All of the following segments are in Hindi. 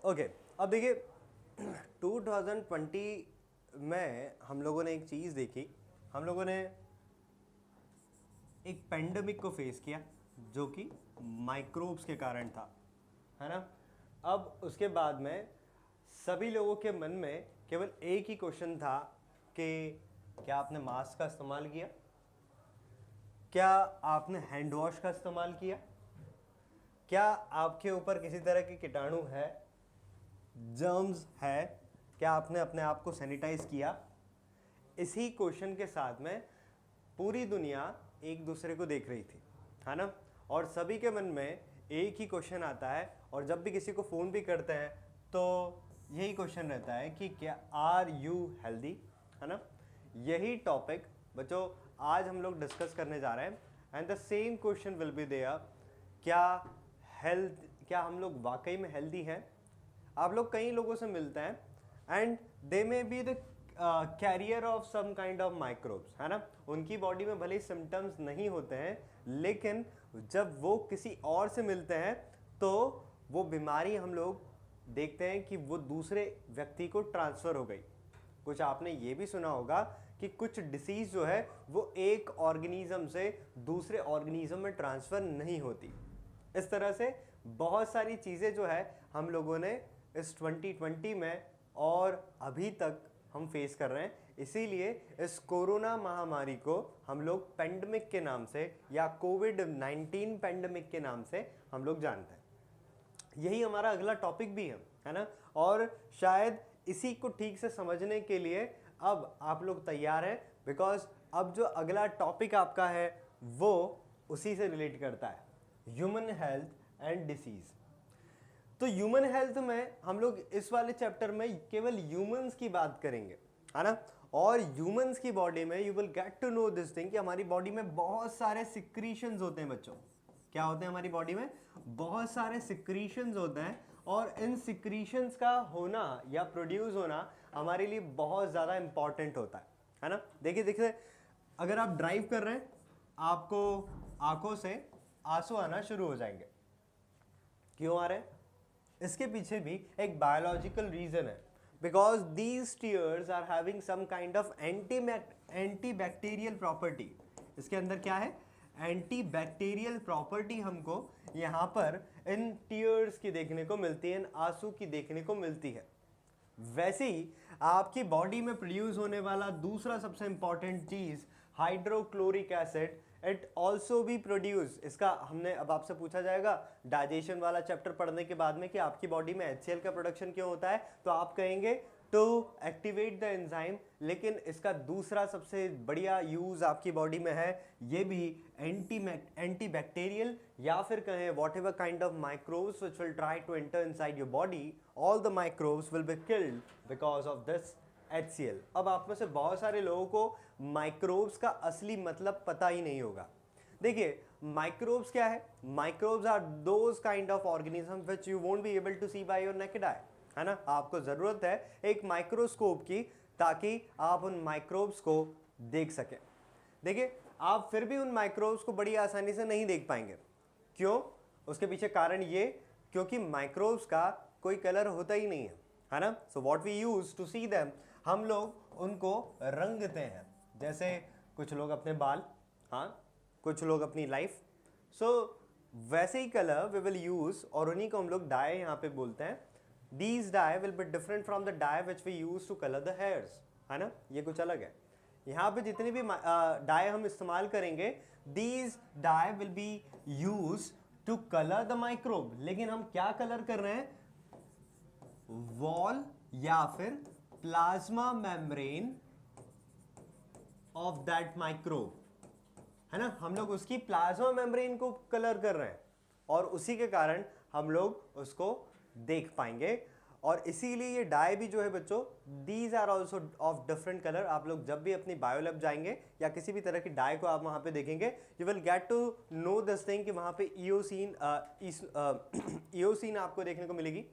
ओके अब देखिए 2020 में हम लोगों ने एक चीज़ देखी, हम लोगों ने एक पेंडेमिक को फेस किया जो कि माइक्रोब्स के कारण था, है ना। अब उसके बाद में सभी लोगों के मन में केवल एक ही क्वेश्चन था कि क्या आपने मास्क का इस्तेमाल किया, क्या आपने हैंड वॉश का इस्तेमाल किया, क्या आपके ऊपर किसी तरह के कीटाणु है, जर्म्स है, क्या आपने अपने आप को सैनिटाइज किया। इसी क्वेश्चन के साथ में पूरी दुनिया एक दूसरे को देख रही थी, है ना। और सभी के मन में एक ही क्वेश्चन आता है, और जब भी किसी को फ़ोन भी करते हैं तो यही क्वेश्चन रहता है कि क्या आर यू हेल्दी, है ना। यही टॉपिक बच्चों आज हम लोग डिस्कस करने जा रहे हैं। And the same question will be there, क्या हम लोग वाकई में हेल्दी हैं। आप लोग कई लोगों से मिलते हैं and they may be the carrier of some kind of microbes, है ना। उनकी बॉडी में भले ही सिम्टम्स नहीं होते हैं, लेकिन जब वो किसी और से मिलते हैं तो वो बीमारी हम लोग देखते हैं कि वो दूसरे व्यक्ति को ट्रांसफ़र हो गई। कुछ आपने ये भी सुना होगा कि कुछ डिसीज़ जो है वो एक ऑर्गेनिज्म से दूसरे ऑर्गेनिज्म में ट्रांसफ़र नहीं होती। इस तरह से बहुत सारी चीज़ें जो है हम लोगों ने इस 2020 में और अभी तक हम फेस कर रहे हैं। इसीलिए इस कोरोना महामारी को हम लोग पेंडेमिक के नाम से या कोविड-19 पेंडेमिक के नाम से हम लोग जानते हैं। यही हमारा अगला टॉपिक भी है ना। और शायद इसी को ठीक से समझने के लिए अब आप लोग तैयार हैं, बिकॉज अब जो अगला टॉपिक आपका है वो उसी से रिलेट करता है, ह्यूमन हेल्थ एंड डिसीज़। तो ह्यूमन हेल्थ में हम लोग इस वाले चैप्टर में केवल ह्यूमंस की बात करेंगे, है ना। और ह्यूमंस की बॉडी में you will get to know this thing कि हमारी बॉडी में बहुत सारे सिक्रीशंस होते हैं बच्चों। क्या होते हैं हमारी बॉडी में? बहुत सारे सिक्रीशंस होते हैं, और इन सिक्रीशंस का होना या प्रोड्यूस होना हमारे लिए बहुत ज़्यादा इंपॉर्टेंट होता है ना। देखिए देखिए, अगर आप ड्राइव कर रहे हैं आपको आंखों से आंसू आना शुरू हो जाएंगे। क्यों आ रहे हैं? इसके पीछे भी एक बायोलॉजिकल रीजन है, because these tears are having some kind of anti bacterial property. इसके अंदर क्या है? एंटी बैक्टीरियल प्रॉपर्टी हमको यहाँ पर इन टीयर्स की देखने को मिलती है, इन आंसू की देखने को मिलती है। वैसे ही आपकी बॉडी में प्रोड्यूस होने वाला दूसरा सबसे इंपॉर्टेंट चीज हाइड्रोक्लोरिक एसिड, इट ऑल्सो भी प्रोड्यूस। इसका हमने अब आपसे पूछा जाएगा डाइजेशन वाला चैप्टर पढ़ने के बाद में कि आपकी बॉडी में HCl का प्रोडक्शन क्यों होता है, तो आप कहेंगे टू एक्टिवेट द एंजाइम। लेकिन इसका दूसरा सबसे बढ़िया यूज आपकी बॉडी में है, ये भी एंटी बैक्टीरियल, या फिर कहें whatever kind of microbes which will try to enter inside your body, all the microbes will be killed because of this HCl। अब आप में से बहुत सारे लोगों को माइक्रोब्स का असली मतलब पता ही नहीं होगा। देखिए माइक्रोब्स क्या है? Microbes are those kind of organism which you won't be able to see by your naked eye, है ना। आपको जरूरत है एक माइक्रोस्कोप की, ताकि आप उन माइक्रोब्स को देख सकें। देखिए आप फिर भी उन माइक्रोब्स को बड़ी आसानी से नहीं देख पाएंगे। क्यों? उसके पीछे कारण ये, क्योंकि माइक्रोब्स का कोई कलर होता ही नहीं है ना। So what we use to see them, हम लोग उनको रंगते हैं। जैसे कुछ लोग अपने बाल, हाँ, कुछ लोग अपनी लाइफ। सो वैसे ही कलर वी विल यूज, और उन्हीं को हम लोग डाई यहाँ पे बोलते हैं। These dye will be different from the dye which we use to color the hairs, है ना। ये कुछ अलग है। यहाँ पे जितनी भी डाई हम इस्तेमाल करेंगे, these dye will be used to color the microbe। लेकिन हम क्या कलर कर रहे हैं? वॉल या फिर plasma membrane of that microbe, है ना। हम लोग उसकी प्लाज्मा मेम्ब्रेन को कलर कर रहे हैं, और उसी के कारण हम लोग उसको देख पाएंगे। और इसीलिए ये डाई भी जो है बच्चों, these are also of different colour. आप लोग जब भी अपनी बायोलैब जाएंगे या किसी भी तरह की डाई को आप वहाँ पे देखेंगे, you will get to know this thing कि वहाँ पे ईओसिन आपको देखने को मिलेगी,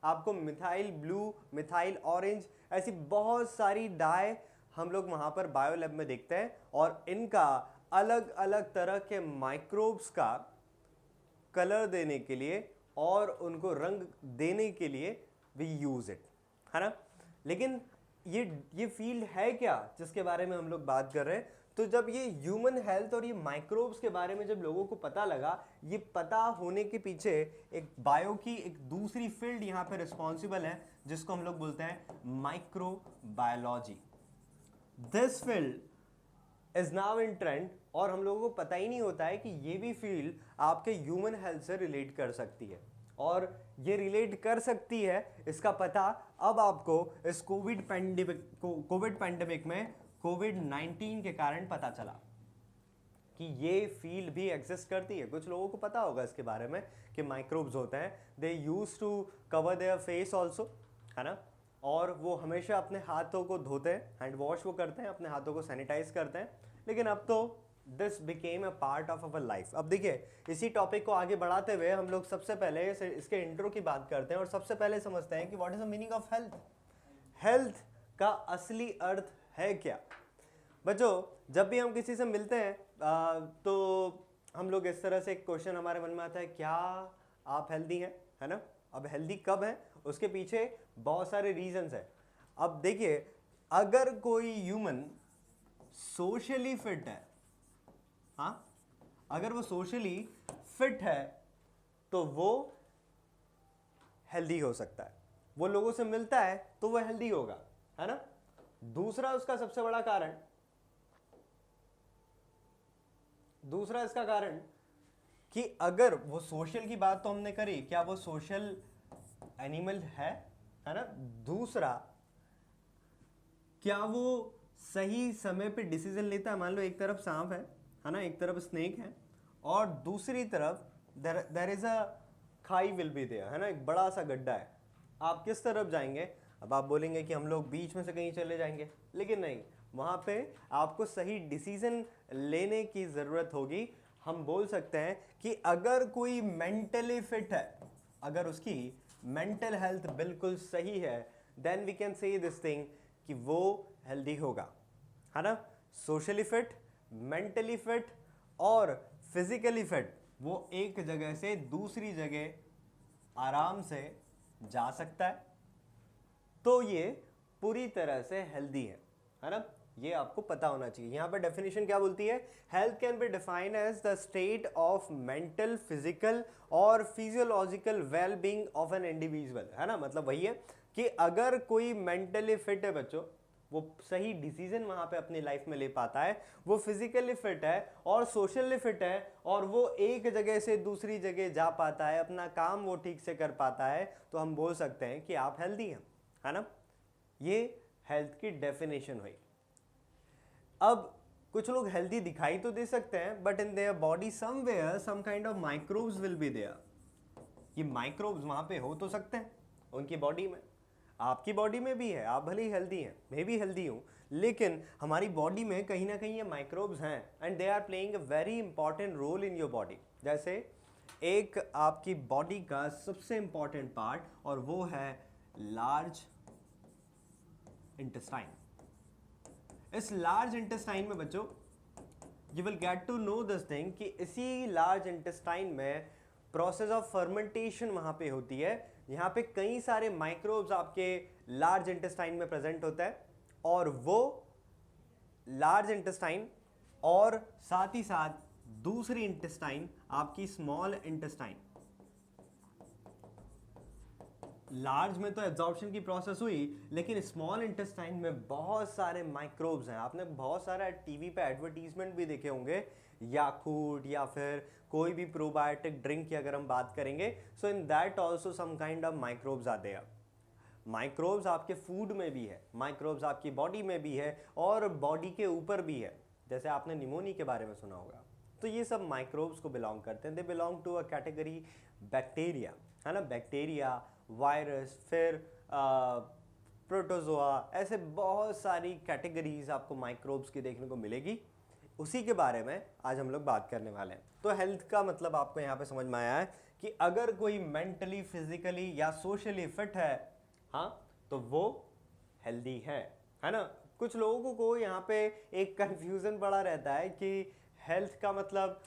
आपको मिथाइल ब्लू, मिथाइल ऑरेंज, ऐसी बहुत सारी डाई हम लोग वहाँ पर बायोलैब में देखते हैं। और इनका अलग अलग तरह के माइक्रोब्स का कलर देने के लिए और उनको रंग देने के लिए वी यूज़ इट, है ना। लेकिन ये फील्ड है क्या जिसके बारे में हम लोग बात कर रहे हैं? तो जब ये ह्यूमन हेल्थ और ये माइक्रोब्स के बारे में जब लोगों को पता लगा, ये पता होने के पीछे एक बायो की एक दूसरी फील्ड यहाँ पे रिस्पॉन्सिबल है जिसको हम लोग बोलते हैं microbiology. This field is now in trend और हम लोगों को पता ही नहीं होता है कि ये भी फील्ड आपके ह्यूमन हेल्थ से रिलेट कर सकती है, और ये रिलेट कर सकती है इसका पता अब आपको इस कोविड पैंडेमिक में कोविड-19 के कारण पता चला कि ये फील्ड भी एग्जिस्ट करती है। कुछ लोगों को पता होगा इसके बारे में कि माइक्रोब्स होते हैं, they use to cover their face also, है ना, और वो हमेशा अपने हाथों को धोते हैं, हैंड वॉश वो करते हैं, अपने हाथों को सैनिटाइज करते हैं। लेकिन अब तो this became a part of our life. अब देखिए, इसी टॉपिक को आगे बढ़ाते हुए हम लोग सबसे पहले इसके इंट्रो की बात करते हैं और सबसे पहले समझते हैं कि what is the meaning of health. Health का असली अर्थ है क्या? बच्चों, जब भी हम किसी से मिलते हैं तो हम लोग इस तरह से एक क्वेश्चन हमारे मन में आता है, क्या आप हेल्दी हैं, है ना। अब हेल्दी कब है, उसके पीछे बहुत सारे रीजंस है। अब देखिए, अगर कोई ह्यूमन सोशली फिट है, हाँ, अगर वो सोशली फिट है तो वो हेल्दी हो सकता है, वो लोगों से मिलता है तो वो हेल्दी होगा, है ना। दूसरा इसका कारण कि अगर वो सोशल की बात तो हमने करी, क्या वो सोशल एनिमल है ना। दूसरा, क्या वो सही समय पे डिसीजन लेता है? मान लो एक तरफ सांप है ना, एक तरफ स्नेक है और दूसरी तरफ देयर इज अ खाई विल बी देयर, है ना, एक बड़ा सा गड्ढा है। आप किस तरफ जाएंगे? अब आप बोलेंगे कि हम लोग बीच में से कहीं चले जाएंगे, लेकिन नहीं, वहां पे आपको सही डिसीजन लेने की जरूरत होगी। हम बोल सकते हैं कि अगर कोई मेंटली फिट है, अगर उसकी मेंटल हेल्थ बिल्कुल सही है, then we can say this thing कि वो हेल्दी होगा, है ना। सोशली फिट, मेंटली फिट और फिजिकली फिट, वो एक जगह से दूसरी जगह आराम से जा सकता है, तो ये पूरी तरह से हेल्दी है ना। ये आपको पता होना चाहिए। यहां पर डेफिनेशन क्या बोलती है? Health can be defined as the state of mental, physical और physiological well being of an individual, है ना। मतलब वही है कि अगर कोई मेंटली फिट है बच्चों, वो सही डिसीजन वहां पे अपनी लाइफ में ले पाता है, वो फिजिकली फिट है और सोशली फिट है और वो एक जगह से दूसरी जगह जा पाता है, अपना काम वो ठीक से कर पाता है, तो हम बोल सकते हैं कि आप हेल्दी हैं, है ना। ये हेल्थ की डेफिनेशन हुई। अब कुछ लोग हेल्दी दिखाई तो दे सकते हैं, but in their body somewhere some kind of microbes will be there. ये माइक्रोब्स वहां पे हो तो सकते हैं उनकी बॉडी में, आपकी बॉडी में भी है, आप भले ही हेल्दी हैं, मैं भी हेल्दी हूं, लेकिन हमारी बॉडी में कहीं ना कहीं ये माइक्रोब्स हैं and they are playing a very important role in your body. जैसे एक आपकी बॉडी का सबसे इंपॉर्टेंट पार्ट, और वो है लार्ज इंटेस्टाइन। इस लार्ज इंटेस्टाइन में बच्चों, you will get to know this thing कि इसी लार्ज इंटेस्टाइन में प्रोसेस ऑफ फर्मेंटेशन वहां पे होती है। यहाँ पे कई सारे माइक्रोब्स आपके लार्ज इंटेस्टाइन में प्रेजेंट होता है, और वो लार्ज इंटेस्टाइन और साथ ही साथ दूसरी इंटेस्टाइन आपकी स्मॉल इंटेस्टाइन, लार्ज में तो एब्जॉर्प्शन की प्रोसेस हुई, लेकिन स्मॉल इंटेस्टाइन में बहुत सारे माइक्रोब्स हैं। आपने बहुत सारा टीवी पे एडवर्टीजमेंट भी देखे होंगे, याकूट या फिर कोई भी प्रोबायोटिक ड्रिंक की अगर हम बात करेंगे, so in that also some kind of microbes are there. Microbes आपके फूड में भी है, माइक्रोब्स आपकी बॉडी में भी है और बॉडी के ऊपर भी है। जैसे आपने निमोनिया के बारे में सुना होगा, तो ये सब माइक्रोब्स को बिलोंग करते हैं। They belong to a category bacteria, है ना। बैक्टीरिया, वायरस, फिर प्रोटोजोआ, ऐसे बहुत सारी कैटेगरीज आपको माइक्रोब्स की देखने को मिलेगी। उसी के बारे में आज हम लोग बात करने वाले हैं। तो हेल्थ का मतलब आपको यहाँ पे समझ में आया है कि अगर कोई मेंटली, फिजिकली या सोशली फिट है, हाँ, तो वो हेल्दी है ना। कुछ लोगों को यहाँ पे एक कंफ्यूजन पड़ा रहता है कि हेल्थ का मतलब,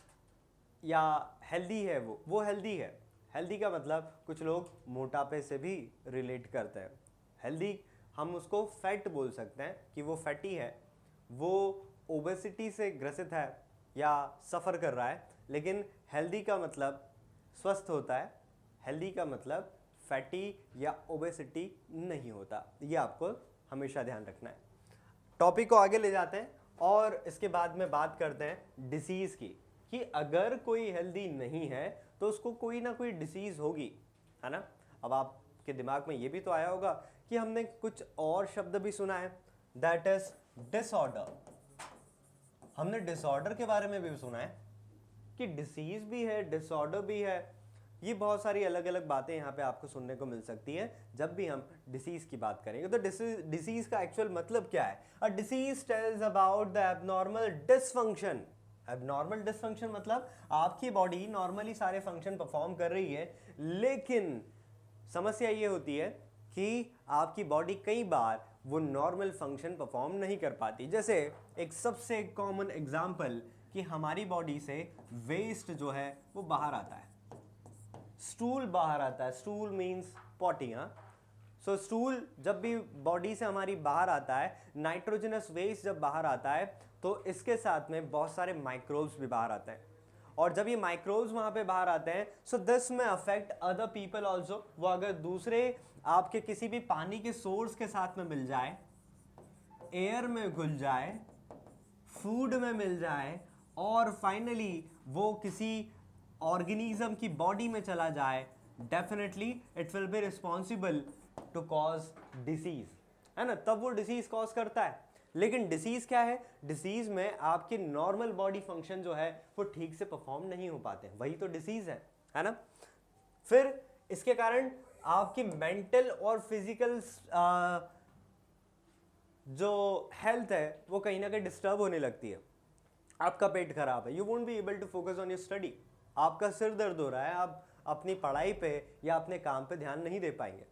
या हेल्दी है वो हेल्दी है। हेल्दी का मतलब कुछ लोग मोटापे से भी रिलेट करते हैं। हेल्दी हम उसको फैट बोल सकते हैं कि वो फैटी है, वो ओबेसिटी से ग्रसित है या सफ़र कर रहा है, लेकिन हेल्दी का मतलब स्वस्थ होता है। हेल्दी का मतलब फैटी या ओबेसिटी नहीं होता, ये आपको हमेशा ध्यान रखना है। टॉपिक को आगे ले जाते हैं और इसके बाद में बात करते हैं डिसीज़ की, कि अगर कोई हेल्दी नहीं है तो उसको कोई ना कोई डिसीज़ होगी, है ना। अब आपके दिमाग में ये भी तो आया होगा कि हमने कुछ और शब्द भी सुना है, दैट इज डिसऑर्डर। हमने डिसऑर्डर के बारे में भी सुना है कि डिसीज भी है, डिसऑर्डर भी है। ये बहुत सारी अलग अलग बातें यहाँ पे आपको सुनने को मिल सकती हैं जब भी हम डिसीज की बात करेंगे। तो डिसीज का एक्चुअल मतलब क्या है? A disease tells about the abnormal dysfunction. Abnormal dysfunction मतलब आपकी बॉडी नॉर्मली सारे फंक्शन परफॉर्म कर रही है, लेकिन समस्या ये होती है कि आपकी बॉडी कई बार वो नॉर्मल फंक्शन परफॉर्म नहीं कर पाती। जैसे एक सबसे कॉमन एग्जांपल कि हमारी बॉडी से वेस्ट जो है वो बाहर आता है, स्टूल बाहर आता है। Stool means potty. हाँ, सो स्टूल जब भी बॉडी से हमारी बाहर आता है, नाइट्रोजनस वेस्ट जब बाहर आता है तो इसके साथ में बहुत सारे माइक्रोब्स भी बाहर आते हैं, और जब ये माइक्रोब्स वहां पे बाहर आते हैं सो दिस में अफेक्ट अदर पीपल ऑल्सो। वो अगर दूसरे आपके किसी भी पानी के सोर्स के साथ में मिल जाए, एयर में घुल जाए, फूड में मिल जाए, और फाइनली वो किसी ऑर्गेनिज्म की बॉडी में चला जाए, definitely it will be responsible to cause disease, है ना। तब वो डिसीज कॉज करता है। लेकिन डिसीज क्या है? डिसीज में आपके नॉर्मल बॉडी फंक्शन जो है वो ठीक से परफॉर्म नहीं हो पाते, वही तो डिसीज है ना। फिर इसके कारण आपकी मेंटल और फिजिकल जो हेल्थ है वो कहीं ना कहीं डिस्टर्ब होने लगती है। आपका पेट खराब है, you won't be able to focus on your study. आपका सिर दर्द हो रहा है, आप अपनी पढ़ाई पे या अपने काम पे ध्यान नहीं दे पाएंगे।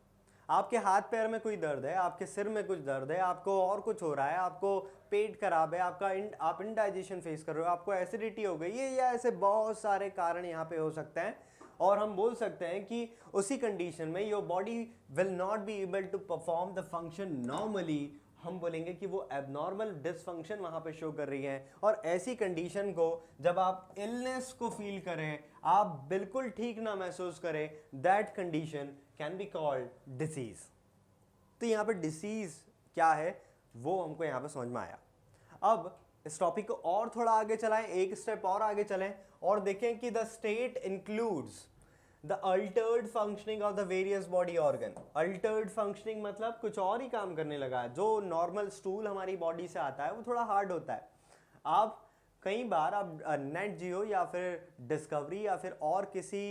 आपके हाथ पैर में कोई दर्द है, आपके सिर में कुछ दर्द है, आपको और कुछ हो रहा है, आपको पेट खराब है, आप इनडाइजेशन फेस कर रहे हो, आपको एसिडिटी हो गई है, या ऐसे बहुत सारे कारण यहाँ पे हो सकते हैं। और हम बोल सकते हैं कि उसी कंडीशन में your body will not be able to perform the function normally. हम बोलेंगे कि वो एबनॉर्मल डिसफंक्शन वहां पे शो कर रही है। और ऐसी कंडीशन को जब आप इलनेस को फील करें, आप बिल्कुल ठीक ना महसूस करें, that condition can be called disease. तो यहाँ पे डिसीज क्या है वो हमको यहाँ पे समझ में आया। अब इस टॉपिक को और थोड़ा आगे चलाएं, एक स्टेप और आगे चलें और देखें कि the state includes the Altered functioning of the various body organ. Altered functioning मतलब कुछ और ही काम करने लगा है। जो नॉर्मल स्टूल हमारी बॉडी से आता है वो थोड़ा हार्ड होता है। आप कई बार आप नेट जियो या फिर डिस्कवरी या फिर और किसी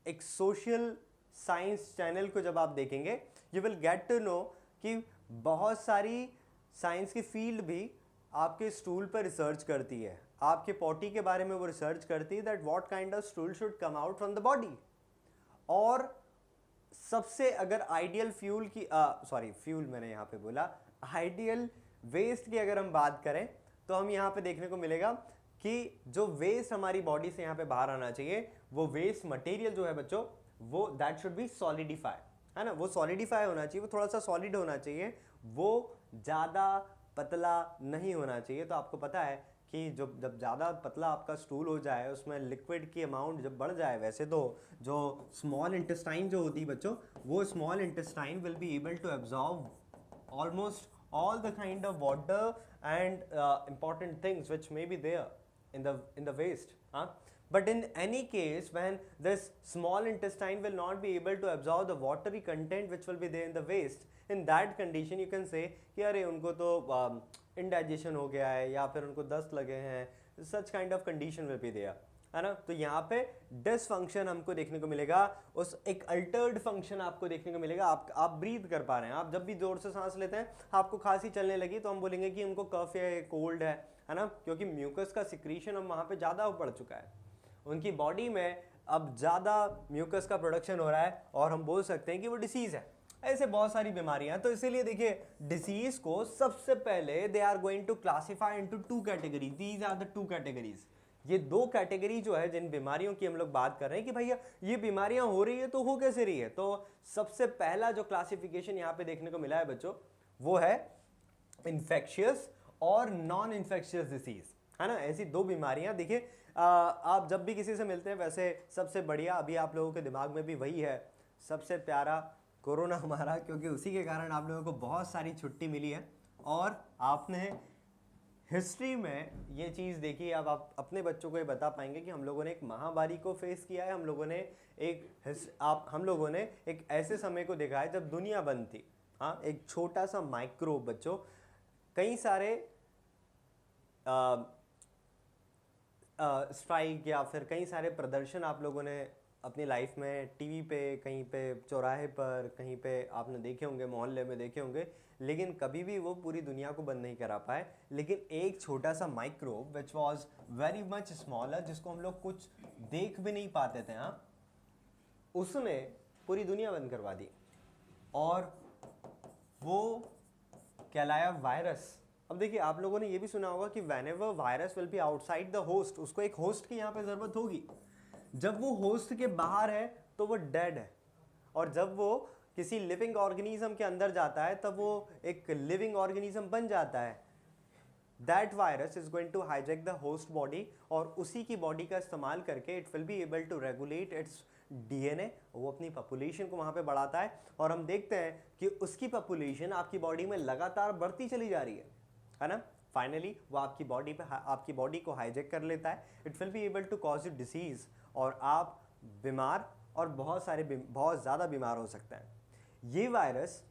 एक सोशल साइंस चैनल को जब आप देखेंगे, you will get to know कि बहुत सारी साइंस की फील्ड भी आपके स्टूल पर रिसर्च करती है, आपके पॉटी के बारे में वो रिसर्च करती है, that what kind of stool should come out from the body. और सबसे अगर आइडियल फ्यूल की फ्यूल मैंने यहाँ पे बोला, आइडियल वेस्ट की अगर हम बात करें तो हम यहाँ पे देखने को मिलेगा कि जो वेस्ट हमारी बॉडी से यहाँ पे बाहर आना चाहिए, वो वेस्ट मटेरियल जो है बच्चों, वो दैट शुड बी सॉलिडिफाई, है ना। वो सॉलिडिफाई होना चाहिए, वो थोड़ा सा सॉलिड होना चाहिए, वो ज़्यादा पतला नहीं होना चाहिए। तो आपको पता है कि जब ज़्यादा पतला आपका स्टूल हो जाए, उसमें लिक्विड की अमाउंट जब बढ़ जाए, वैसे तो जो स्मॉल इंटेस्टाइन जो होती है बच्चों, वो small intestine will be able to absorb almost all the kind of water and important things which may be there in the waste, but in any case when this small intestine will not be able to absorb the watery content which will be there in the waste, in that condition you can say कि अरे उनको तो indigestion हो गया है या फिर उनको दस्त लगे हैं, such kind of condition will be there, है ना। तो यहाँ पे डिसफंक्शन हमको देखने को मिलेगा, उस एक अल्टर्ड फंक्शन आपको देखने को मिलेगा। आप ब्रीथ कर पा रहे हैं, आप जब भी जोर से सांस लेते हैं, आपको खांसी चलने लगी तो हम बोलेंगे कि उनको कफ है, कोल्ड है ना, क्योंकि म्यूकस का सिक्रीशन अब वहाँ पे ज़्यादा बढ़ चुका है, उनकी बॉडी में अब ज़्यादा म्यूकस का प्रोडक्शन हो रहा है और हम बोल सकते हैं कि वो डिसीज़ है। ऐसे बहुत सारी बीमारियां। तो इसीलिए देखिए डिसीज को सबसे पहले they are going to classify into two categories, these are the two categories. ये दो कैटेगरी जो है जिन बीमारियों की हम लोग बात कर रहे हैं कि भैया ये बीमारियां हो रही है तो हो कैसे रही है, तो सबसे पहला जो क्लासिफिकेशन यहाँ पे देखने को मिला है बच्चों वो है इन्फेक्शियस और नॉन इन्फेक्शियस डिसीज, है ना। ऐसी दो बीमारियां, देखिए आप जब भी किसी से मिलते हैं वैसे सबसे बढ़िया अभी आप लोगों के दिमाग में भी वही है, सबसे प्यारा कोरोना हमारा, क्योंकि उसी के कारण आप लोगों को बहुत सारी छुट्टी मिली है और आपने हिस्ट्री में ये चीज़ देखी। अब आप अपने बच्चों को ये बता पाएंगे कि हम लोगों ने एक महामारी को फेस किया है, हम लोगों ने एक ऐसे समय को देखा है जब दुनिया बंद थी। हाँ, एक छोटा सा माइक्रोब बच्चों कई सारे स्ट्राइक या फिर कई सारे प्रदर्शन आप लोगों ने अपनी लाइफ में टीवी पे, कहीं पे चौराहे पर, कहीं पे आपने देखे होंगे, मोहल्ले में देखे होंगे, लेकिन कभी भी वो पूरी दुनिया को बंद नहीं करा पाए। लेकिन एक छोटा सा microbe which was very much smaller, जिसको हम लोग कुछ देख भी नहीं पाते थे, हाँ, उसने पूरी दुनिया बंद करवा दी और वो कहलाया वायरस। अब देखिए आप लोगों ने ये भी सुना होगा कि whenever virus will be outside the host, उसको एक होस्ट की यहाँ पे जरूरत होगी। जब वो होस्ट के बाहर है तो वो डेड है, और जब वो किसी लिविंग ऑर्गेनिज्म के अंदर जाता है तब वो एक लिविंग ऑर्गेनिज्म बन जाता है। That virus is going to hijack the host body और उसी की बॉडी का इस्तेमाल करके it will be able to regulate its DNA, वो अपनी पॉपुलेशन को वहां पे बढ़ाता है और हम देखते हैं कि उसकी पॉपुलेशन आपकी बॉडी में लगातार बढ़ती चली जा रही है ना। फाइनली वो आपकी बॉडी को हाईजैक कर लेता है। It will be able to cause you disease और आप बीमार और बहुत ज़्यादा बीमार हो सकते हैं। ये वायरस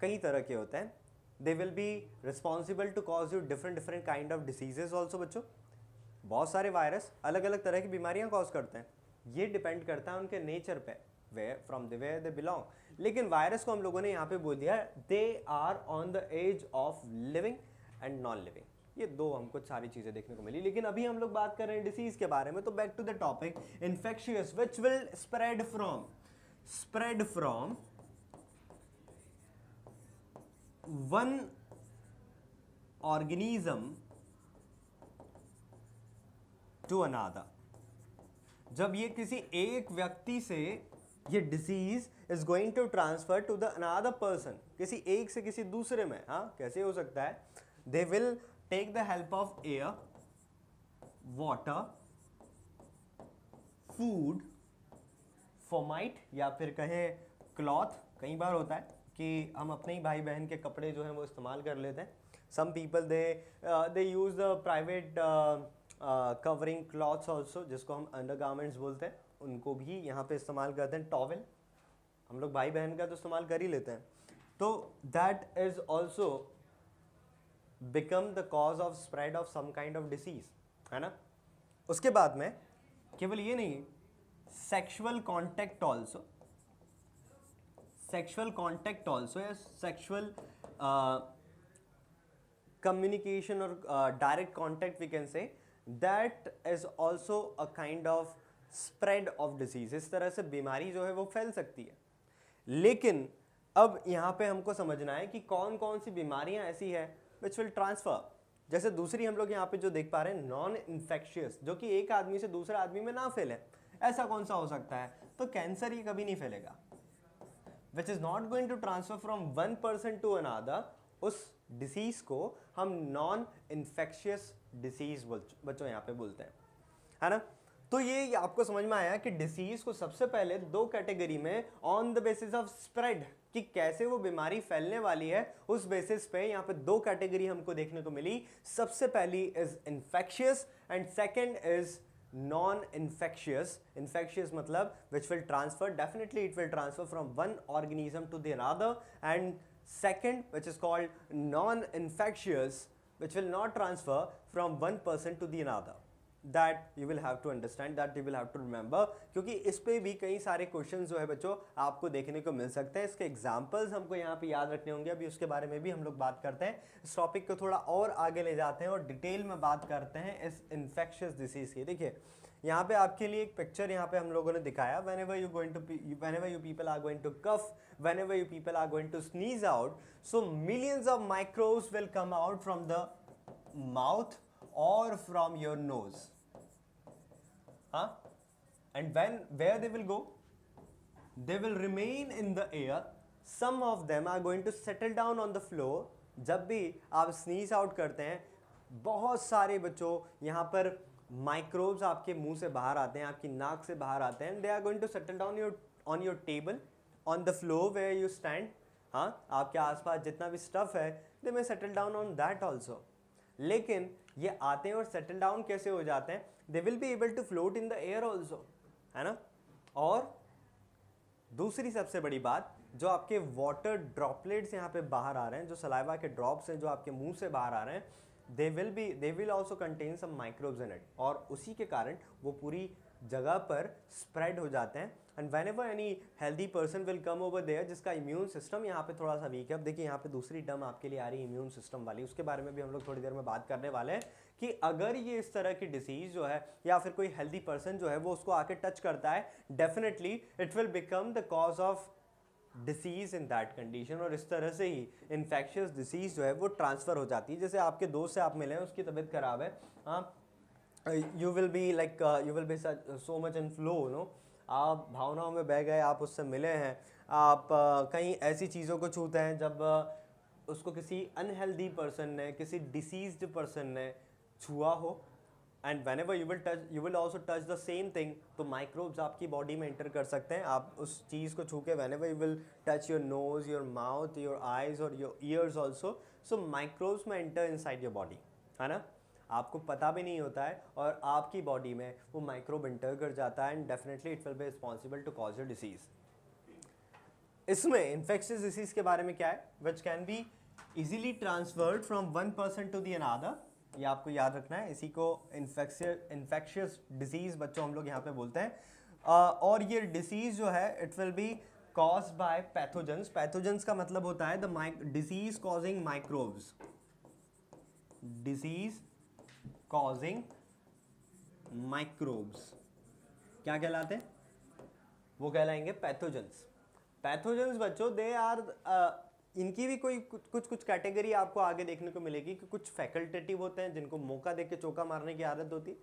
कई तरह के होते हैं। They will be responsible to cause you different kind of diseases also बच्चों। बहुत सारे वायरस अलग अलग तरह की बीमारियां कॉज करते हैं, ये डिपेंड करता है उनके नेचर पे, from the where they belong. लेकिन वायरस को हम लोगों ने यहाँ पे बोल दिया they are on the edge of living and non living. ये दो हमको सारी चीजें देखने को मिली। लेकिन अभी हम लोग बात कर रहे हैं डिसीज के बारे में, तो back to the topic, infectious which will spread from one organism to another. जब ये किसी एक व्यक्ति से ये disease is going to transfer to the another person, किसी एक से किसी दूसरे में, हाँ कैसे हो सकता है? They will take the help of air, water, food, fomite या फिर कहें क्लॉथ। कई बार होता है कि हम अपने ही भाई बहन के कपड़े जो हैं वो इस्तेमाल कर लेते हैं। Some people they use the private covering clothes also, जिसको हम अंडरगारमेंट्स बोलते हैं, उनको भी यहाँ पे इस्तेमाल करते हैं। टॉवेल हम लोग भाई बहन का तो इस्तेमाल कर ही लेते हैं। तो that is also become the cause of spread of some kind of disease, है ना। उसके बाद में केवल ये नहीं, सेक्सुअल कॉन्टैक्ट ऑल्सो या sexual communication or direct contact we can say, that is also a kind of spread of disease। इस तरह से बीमारी जो है वो फैल सकती है। लेकिन अब यहाँ पे हमको समझना है कि कौन कौन सी बीमारियां ऐसी है which will transfer। जैसे दूसरी हम लोग यहाँ पे जो देख पा रहे हैं नॉन इन्फेक्शियस, जो कि एक आदमी से दूसरे आदमी में ना फैले। ऐसा कौन सा हो सकता है? तो कैंसर ये कभी नहीं फैलेगा, which is not going to transfer from one person to another। उस डिसीज को हम नॉन इन्फेक्शियस डिसीज बच्चों यहाँ पे बोलते हैं, है ना। तो ये आपको समझ में आया कि डिसीज को सबसे पहले दो कैटेगरी में on the basis of spread, कि कैसे वो बीमारी फैलने वाली है, उस बेसिस पे यहाँ पे दो कैटेगरी हमको देखने को मिली। सबसे पहली is infectious and second is non infectious. Infectious मतलब which will transfer, definitely it will transfer from one organism to the another, and second which is called non-infectious, which will not transfer from one person to the another। that you will have to understand, that you will have to remember, क्योंकि इस पे भी कई सारे क्वेश्चंस जो है बच्चों आपको देखने को मिल सकते हैं। इसके एग्जांपल्स हमको यहाँ पे याद रखने होंगे। अभी उसके बारे में भी हम लोग बात करते हैं। इस टॉपिक को थोड़ा और आगे ले जाते हैं और डिटेल में बात करते हैं इस इन्फेक्शियस डिसीज की। देखिए यहाँ पे आपके लिए एक पिक्चर यहाँ पे हम लोगों ने दिखाया। whenever you people are going to cough, whenever you people are going to sneeze out, so millions of microbes will come out from the mouth or from your nose। हाँ, and where they will go, they will remain in the air. Some of them are going to settle down on the floor. जब भी आप sneeze out करते हैं, बहुत सारे बच्चों यहाँ पर माइक्रोब्स आपके मुंह से बाहर आते हैं, आपकी नाक से बाहर आते हैं. They are going to settle down on your table, on the floor where you stand. हाँ, आपके आसपास जितना भी स्टफ है, they may settle down on that also. लेकिन ये आते हैं और सेटल डाउन कैसे हो जाते हैं? They will be able to float in the air also, है ना. और दूसरी सबसे बड़ी बात, जो आपके वाटर ड्रॉपलेट्स यहाँ पे बाहर आ रहे हैं, जो सलाइवा के ड्रॉप्स हैं जो आपके मुंह से बाहर आ रहे हैं, they will also contain some microbes in it, और उसी के कारण वो पूरी जगह पर स्प्रेड हो जाते हैं. And whenever any healthy person will come over there, जिसका इम्यून सिस्टम यहाँ पे थोड़ा सा वीक है. अब देखिए यहाँ पे दूसरी टर्म आपके लिए आ रही है इम्यून सिस्टम वाली, उसके बारे में भी हम लोग थोड़ी देर में बात करने वाले हैं कि अगर ये इस तरह की डिसीज जो है या फिर कोई हेल्दी पर्सन जो है वो उसको आके टच करता है, definitely it will become the cause of disease in that condition, और इस तरह से ही इन्फेक्शियस डिसीज जो है वो ट्रांसफर हो जाती है. जैसे आपके दोस्त से आप मिले हैं, उसकी तबीयत खराब है, हाँ, you will be so much in flow, no, आप भावनाओं में बह गए, आप उससे मिले हैं, आप कहीं ऐसी चीज़ों को छूते हैं जब उसको किसी अनहेल्दी पर्सन ने, किसी डिसीज्ड पर्सन ने छुआ हो. And whenever you will also touch the same thing, तो माइक्रोब्स आपकी बॉडी में एंटर कर सकते हैं. आप उस चीज़ को छू के whenever you will touch your nose, your mouth, your eyes और your ears also, so microbes में एंटर इनसाइड योर बॉडी, है ना. आपको पता भी नहीं होता है और आपकी बॉडी में वो माइक्रोब एंटर कर जाता है, and definitely it will be responsible to cause your disease. इसमें इन्फेक्शियस डिसीज के बारे में क्या है, which can be easily transferred from one person to the another. ये आपको याद रखना है, इसी को इन्फेक्शियस डिसीज बच्चों हम लोग यहाँ पे बोलते हैं. और ये डिसीज जो है it will B caused by pathogens. Pathogens का मतलब होता है the disease causing microbes. Disease causing microbes क्या कहलाते हैं? वो कहलाएंगे पैथोजेंस. पैथोजेंस बच्चों दे आर, इनकी भी कोई कुछ कैटेगरी आपको आगे देखने को मिलेगी कि कुछ फैकल्टेटिव होते हैं जिनको मौका देके चौका मारने की आदत होती.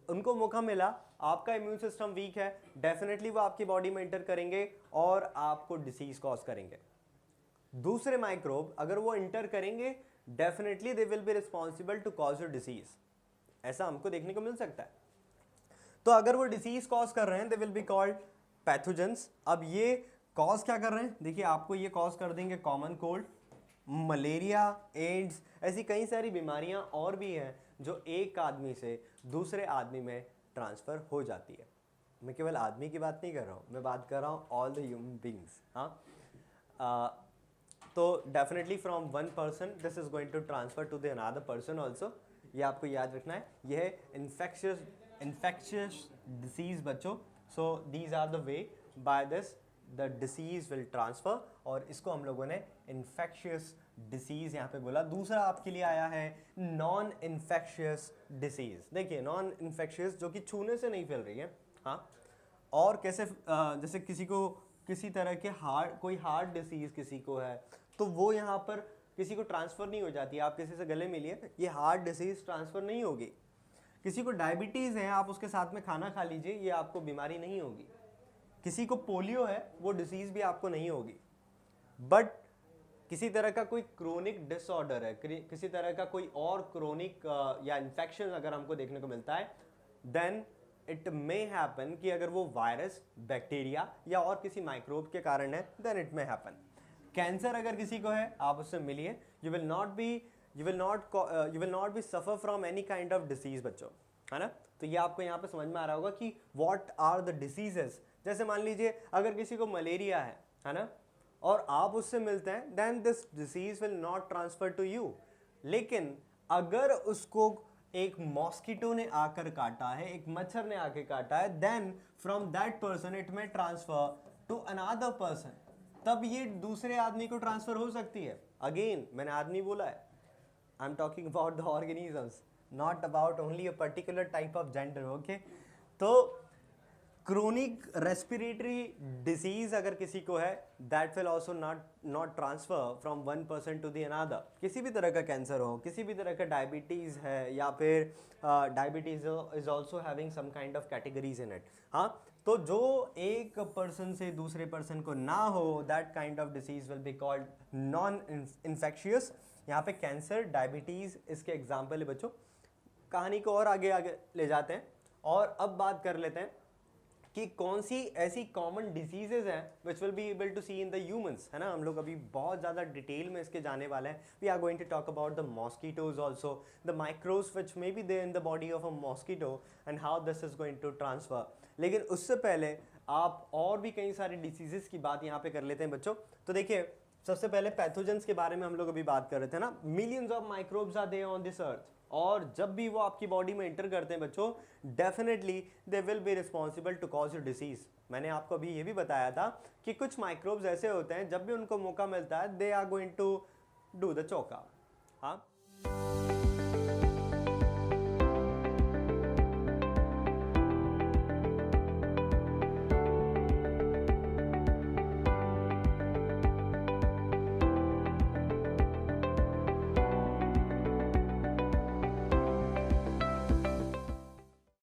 उनको मौका मिला, आपका इम्यून सिस्टम वीक है, डेफिनेटली वो आपकी बॉडी में एंटर करेंगे और आपको डिसीज कॉज करेंगे. दूसरे माइक्रोब अगर वो एंटर करेंगे, definitely they will be responsible to cause your disease. ऐसा हमको देखने को मिल सकता है. तो अगर वो डिसीज कॉज कर रहे हैं, they will be called pathogens. अब ये कॉज क्या कर रहे हैं? देखिए आपको ये कॉज कर देंगे कॉमन कोल्ड, मलेरिया, एड्स, ऐसी कई सारी बीमारियां और भी हैं जो एक आदमी से दूसरे आदमी में ट्रांसफर हो जाती है. मैं केवल आदमी की बात नहीं कर रहा हूँ, मैं बात कर रहा हूँ ऑल द ह्यूमन बींग्स. हाँ, तो definitely from one person this is going to transfer to the another person also. ये आपको याद रखना है. यह है इन्फेक्शियस डिसीज बच्चों. So these are the way by this the disease will transfer, और इसको हम लोगों ने इन्फेक्शियस डिसीज यहाँ पे बोला. दूसरा आपके लिए आया है नॉन इन्फेक्शियस डिसीज. देखिए नॉन इन्फेक्शियस जो कि छूने से नहीं फैल रही है. हाँ, और कैसे, जैसे किसी को किसी तरह के कोई हार्ट डिसीज किसी को है, तो वो यहाँ पर किसी को ट्रांसफ़र नहीं हो जाती. आप किसी से गले मिलिए, ये हार्ट डिसीज ट्रांसफ़र नहीं होगी. किसी को डायबिटीज़ है, आप उसके साथ में खाना खा लीजिए, ये आपको बीमारी नहीं होगी. किसी को पोलियो है, वो डिसीज़ भी आपको नहीं होगी. बट किसी तरह का कोई क्रोनिक डिसऑर्डर है, किसी तरह का कोई और क्रोनिक या इन्फेक्शन अगर हमको देखने को मिलता है, देन इट मे हैपन कि अगर वो वायरस, बैक्टीरिया या और किसी माइक्रोब के कारण है, then it may happen. Cancer अगर किसी को है, आप उससे मिलिए, you will not be suffer from any kind of disease बच्चों, है ना. तो ये आपको यहाँ पे समझ में आ रहा होगा कि व्हाट आर द डिसीजेस. जैसे मान लीजिए अगर किसी को मलेरिया है ना, और आप उससे मिलते हैं, then this disease will not transfer to you. लेकिन अगर उसको एक मॉस्किटो ने आकर काटा है, एक मच्छर ने आके काटा है, then from that person it may transfer to another person. तब ये दूसरे आदमी को ट्रांसफर हो सकती है. अगेन मैंने आदमी बोला है, I am talking about the organisms, not about only a particular type of gender. Okay, तो क्रोनिक रेस्पिरेटरी डिसीज अगर किसी को है, that will also not transfer from one person to the another. किसी भी तरह का कैंसर हो, किसी भी तरह का डायबिटीज़ है, या फिर diabetes is also having some kind of categories in it. हाँ, तो जो एक पर्सन से दूसरे पर्सन को ना हो, that kind of disease will be called non infectious. यहाँ पे कैंसर, डायबिटीज़ इसके एग्जाम्पल है बच्चों। कहानी को और आगे आगे ले जाते हैं और अब बात कर लेते हैं कि कौन सी ऐसी कॉमन डिजीजेज हैं which will be able to see in the humans, है ना। हम लोग अभी बहुत ज़्यादा डिटेल में इसके जाने वाले हैं। We are going to talk about the mosquitoes also, the microbes which may be there in the body of a mosquito and how this is going to transfer. लेकिन उससे पहले आप और भी कई सारी डिसीजेस की बात यहाँ पे कर लेते हैं बच्चों। तो देखिए, सबसे पहले पैथोजेंस के बारे में हम लोग अभी बात कर रहे थे ना। Millions of microbes are there on this earth, और जब भी वो आपकी बॉडी में एंटर करते हैं बच्चों, definitely they will be responsible to cause your disease. मैंने आपको अभी ये भी बताया था कि कुछ माइक्रोब्स ऐसे होते हैं जब भी उनको मौका मिलता है, they are going to do the चौका। हाँ,